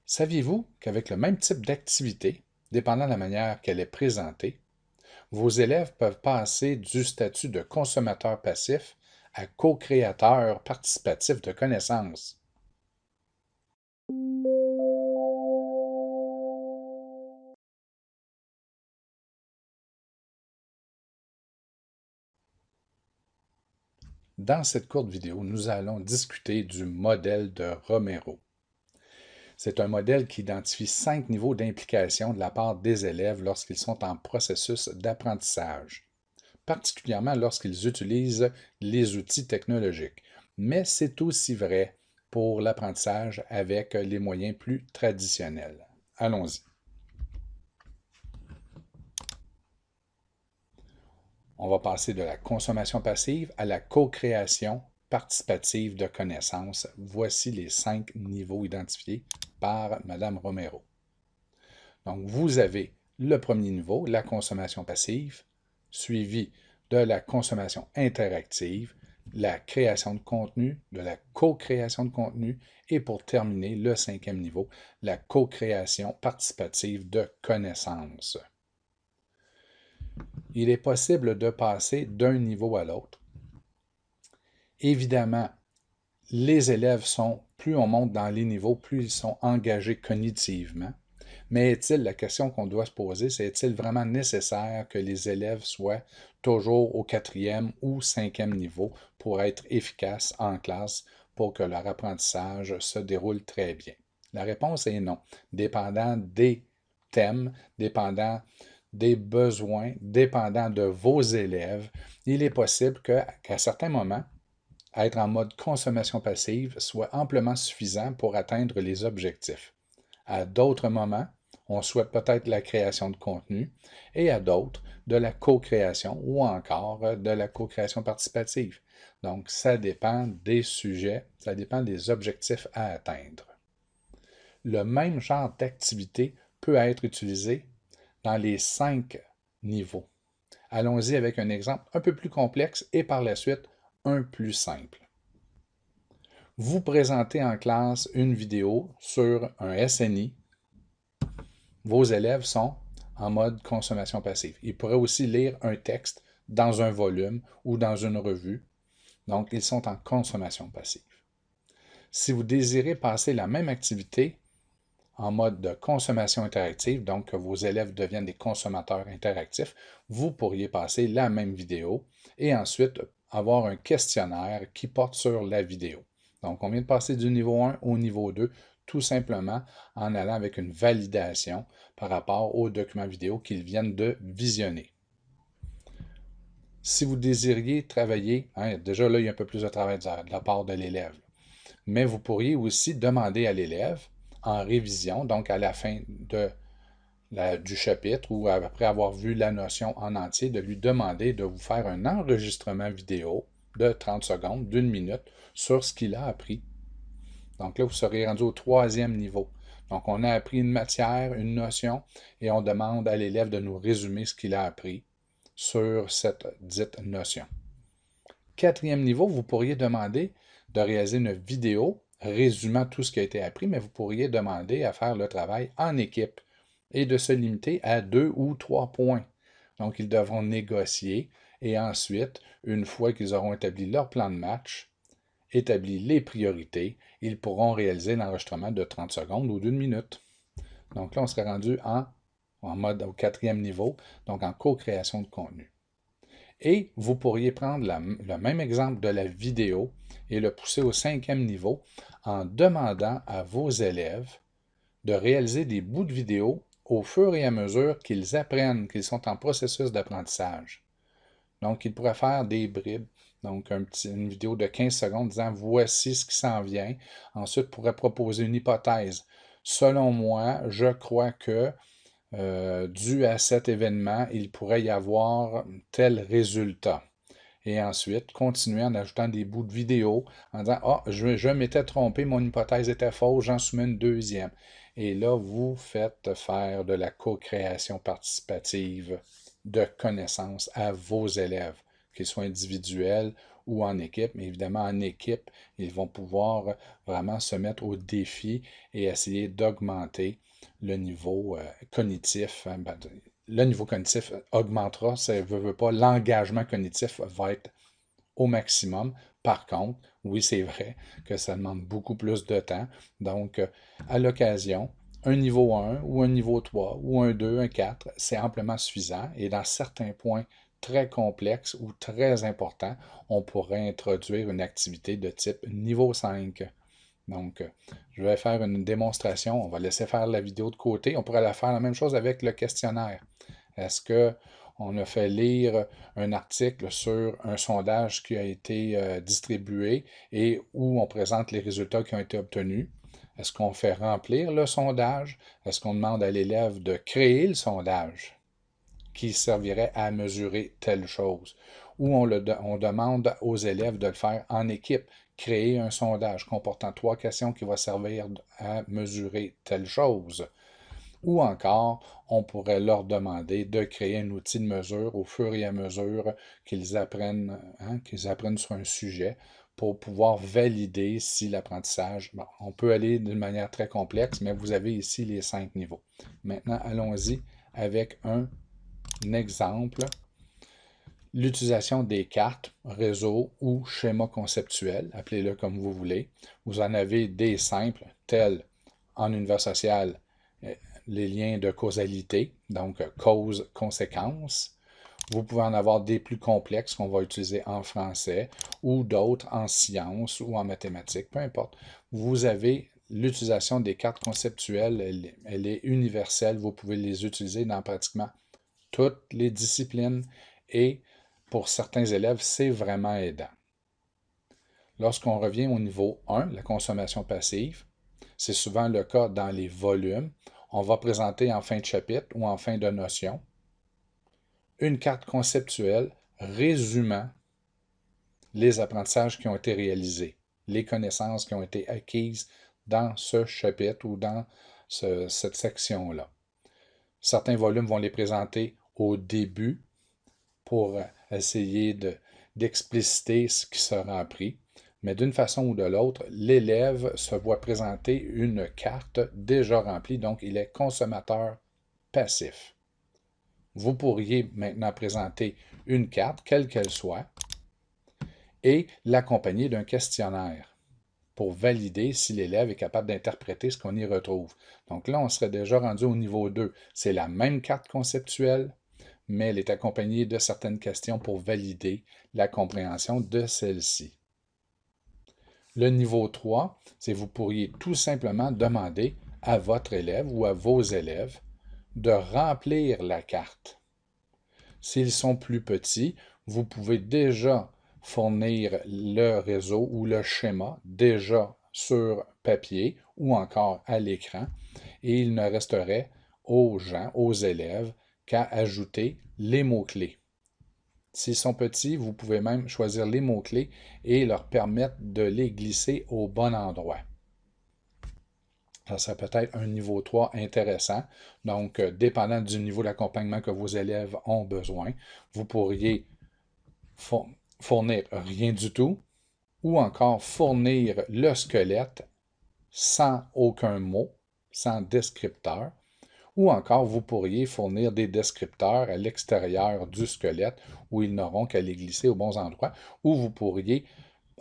Saviez-vous qu'avec le même type d'activité, dépendant de la manière qu'elle est présentée, vos élèves peuvent passer du statut de consommateur passif à co-créateur participatif de connaissances? Dans cette courte vidéo, nous allons discuter du modèle de Romero. C'est un modèle qui identifie 5 niveaux d'implication de la part des élèves lorsqu'ils sont en processus d'apprentissage, particulièrement lorsqu'ils utilisent les outils technologiques. Mais c'est aussi vrai pour l'apprentissage avec les moyens plus traditionnels. Allons-y. On va passer de la consommation passive à la co-création participative de connaissances. Voici les 5 niveaux identifiés par Mme Romero. Donc, vous avez le premier niveau, la consommation passive, suivi de la consommation interactive, la création de contenu, de la co-création de contenu, et pour terminer, le 5e niveau, la co-création participative de connaissances. Il est possible de passer d'un niveau à l'autre. Évidemment, les élèves plus on monte dans les niveaux, plus ils sont engagés cognitivement. Mais la question qu'on doit se poser, c'est est-il vraiment nécessaire que les élèves soient toujours au 4e ou 5e niveau pour être efficaces en classe, pour que leur apprentissage se déroule très bien? La réponse est non, dépendant des thèmes, dépendant des besoins, dépendant de vos élèves. Il est possible qu'à certains moments, être en mode consommation passive soit amplement suffisant pour atteindre les objectifs. À d'autres moments, on souhaite peut-être la création de contenu et à d'autres, de la co-création ou encore de la co-création participative. Donc, ça dépend des sujets, ça dépend des objectifs à atteindre. Le même genre d'activité peut être utilisé dans les 5 niveaux. Allons-y avec un exemple un peu plus complexe et par la suite un plus simple. Vous présentez en classe une vidéo sur un SNI. Vos élèves sont en mode consommation passive. Ils pourraient aussi lire un texte dans un volume ou dans une revue. Donc, ils sont en consommation passive. Si vous désirez passer la même activité en mode de consommation interactive, donc que vos élèves deviennent des consommateurs interactifs, vous pourriez passer la même vidéo et ensuite avoir un questionnaire qui porte sur la vidéo. Donc, on vient de passer du niveau 1 au niveau 2, tout simplement en allant avec une validation par rapport aux documents vidéo qu'ils viennent de visionner. Si vous désiriez travailler, déjà là, il y a un peu plus de travail de la part de l'élève, mais vous pourriez aussi demander à l'élève en révision, donc à la fin du chapitre ou après avoir vu la notion en entier, de lui demander de vous faire un enregistrement vidéo de 30 secondes, d'une minute, sur ce qu'il a appris. Donc là, vous serez rendu au 3e niveau. Donc, on a appris une matière, une notion, et on demande à l'élève de nous résumer ce qu'il a appris sur cette dite notion. 4e niveau, vous pourriez demander de réaliser une vidéo résumant tout ce qui a été appris, mais vous pourriez demander à faire le travail en équipe et de se limiter à 2 ou 3 points. Donc, ils devront négocier et ensuite, une fois qu'ils auront établi leur plan de match, établi les priorités, ils pourront réaliser l'enregistrement de 30 secondes ou d'une minute. Donc là, on serait rendu en mode au 4e niveau, donc en co-création de contenu. Et vous pourriez prendre le même exemple de la vidéo et le pousser au 5e niveau en demandant à vos élèves de réaliser des bouts de vidéo au fur et à mesure qu'ils apprennent, qu'ils sont en processus d'apprentissage. Donc, ils pourraient faire des bribes, donc une vidéo de 15 secondes disant voici ce qui s'en vient. Ensuite, pourrait proposer une hypothèse. Selon moi, je crois que dû à cet événement, il pourrait y avoir tel résultat. Et ensuite, continuer en ajoutant des bouts de vidéo, en disant ah, je m'étais trompé, mon hypothèse était fausse, j'en soumets une deuxième. Et là, vous faites faire de la co-création participative de connaissances à vos élèves, qu'ils soient individuels ou en équipe. Mais évidemment, en équipe, ils vont pouvoir vraiment se mettre au défi et essayer d'augmenter le niveau cognitif. Hein. Le niveau cognitif augmentera, ça ne veut pas, l'engagement cognitif va être au maximum. Par contre, oui, c'est vrai que ça demande beaucoup plus de temps. Donc, à l'occasion, un niveau 1 ou un niveau 3 ou un 2, un 4, c'est amplement suffisant. Et dans certains points très complexes ou très importants, on pourrait introduire une activité de type niveau 5. Donc, je vais faire une démonstration. On va laisser faire la vidéo de côté. On pourrait faire la même chose avec le questionnaire. Est-ce qu'on a fait lire un article sur un sondage qui a été distribué et où on présente les résultats qui ont été obtenus? Est-ce qu'on fait remplir le sondage? Est-ce qu'on demande à l'élève de créer le sondage qui servirait à mesurer telle chose? Ou on demande aux élèves de le faire en équipe, créer un sondage comportant 3 questions qui va servir à mesurer telle chose? Ou encore, on pourrait leur demander de créer un outil de mesure au fur et à mesure qu'ils apprennent, hein, sur un sujet pour pouvoir valider si l'apprentissage, bon, on peut aller d'une manière très complexe, mais vous avez ici les 5 niveaux. Maintenant, allons-y avec un exemple. L'utilisation des cartes, réseaux ou schémas conceptuels, appelez-le comme vous voulez. Vous en avez des simples, tels en univers social, les liens de causalité, donc cause-conséquence. Vous pouvez en avoir des plus complexes qu'on va utiliser en français ou d'autres en sciences ou en mathématiques, peu importe. Vous avez l'utilisation des cartes conceptuelles, elle est universelle. Vous pouvez les utiliser dans pratiquement toutes les disciplines et pour certains élèves, c'est vraiment aidant. Lorsqu'on revient au niveau 1, la consommation passive, c'est souvent le cas dans les volumes. On va présenter en fin de chapitre ou en fin de notion une carte conceptuelle résumant les apprentissages qui ont été réalisés, les connaissances qui ont été acquises dans ce chapitre ou dans cette section-là. Certains volumes vont les présenter au début pour essayer d'expliciter ce qui sera appris. Mais d'une façon ou de l'autre, l'élève se voit présenter une carte déjà remplie, donc il est consommateur passif. Vous pourriez maintenant présenter une carte, quelle qu'elle soit, et l'accompagner d'un questionnaire pour valider si l'élève est capable d'interpréter ce qu'on y retrouve. Donc là, on serait déjà rendu au niveau 2. C'est la même carte conceptuelle, mais elle est accompagnée de certaines questions pour valider la compréhension de celle-ci. Le niveau 3, c'est vous pourriez tout simplement demander à votre élève ou à vos élèves de remplir la carte. S'ils sont plus petits, vous pouvez déjà fournir le réseau ou le schéma déjà sur papier ou encore à l'écran et il ne resterait aux gens, aux élèves, qu'à ajouter les mots-clés. S'ils sont petits, vous pouvez même choisir les mots-clés et leur permettre de les glisser au bon endroit. Ça serait peut-être un niveau 3 intéressant. Donc, dépendant du niveau d'accompagnement que vos élèves ont besoin, vous pourriez fournir rien du tout ou encore fournir le squelette sans aucun mot, sans descripteur. Ou encore, vous pourriez fournir des descripteurs à l'extérieur du squelette où ils n'auront qu'à les glisser aux bons endroits. Ou vous pourriez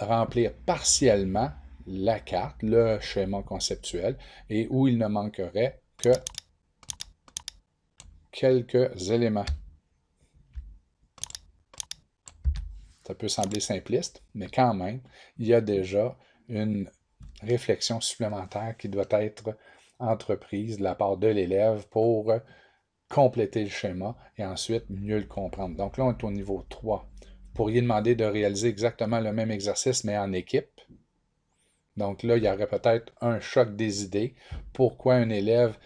remplir partiellement la carte, le schéma conceptuel, et où il ne manquerait que quelques éléments. Ça peut sembler simpliste, mais quand même, il y a déjà une réflexion supplémentaire qui doit être entreprise de la part de l'élève pour compléter le schéma et ensuite mieux le comprendre. Donc là, on est au niveau 3. Vous pourriez demander de réaliser exactement le même exercice, mais en équipe. Donc là, il y aurait peut-être un choc des idées. Pourquoi un élève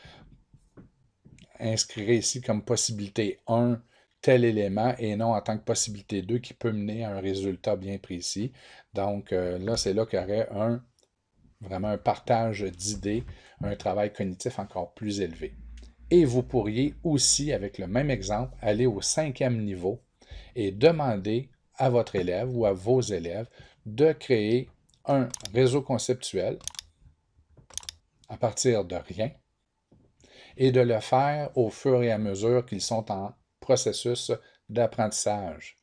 inscrirait ici comme possibilité 1 tel élément et non en tant que possibilité 2 qui peut mener à un résultat bien précis. Donc là, c'est là qu'il y aurait vraiment un partage d'idées, un travail cognitif encore plus élevé. Et vous pourriez aussi, avec le même exemple, aller au 5e niveau et demander à votre élève ou à vos élèves de créer un réseau conceptuel à partir de rien et de le faire au fur et à mesure qu'ils sont en processus d'apprentissage.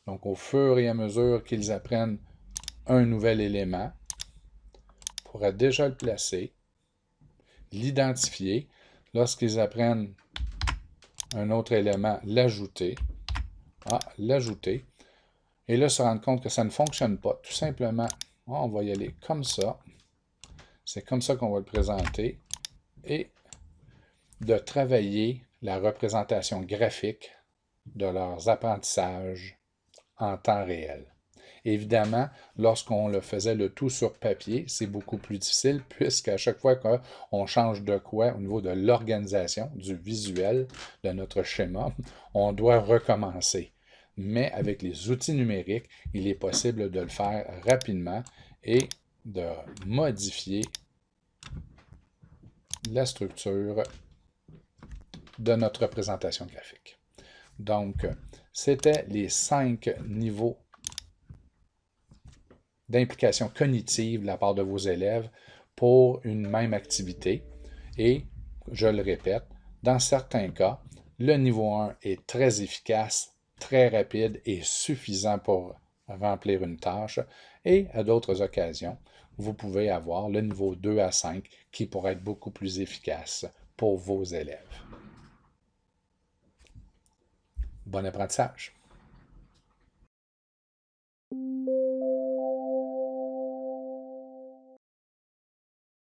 Donc, au fur et à mesure qu'ils apprennent un nouvel élément, on pourra déjà le placer, l'identifier. Lorsqu'ils apprennent un autre élément, l'ajouter. L'ajouter. Et là, se rendre compte que ça ne fonctionne pas. Tout simplement, on va y aller comme ça. C'est comme ça qu'on va le présenter. Et de travailler la représentation graphique de leurs apprentissages en temps réel. Évidemment, lorsqu'on le faisait le tout sur papier, c'est beaucoup plus difficile puisqu'à chaque fois qu'on change de quoi au niveau de l'organisation, du visuel, de notre schéma, on doit recommencer. Mais avec les outils numériques, il est possible de le faire rapidement et de modifier la structure de notre représentation graphique. Donc, c'était les 5 niveaux d'implication cognitive de la part de vos élèves pour une même activité. Et, je le répète, dans certains cas, le niveau 1 est très efficace, très rapide et suffisant pour remplir une tâche. Et à d'autres occasions, vous pouvez avoir le niveau 2 à 5 qui pourrait être beaucoup plus efficace pour vos élèves. Bon apprentissage!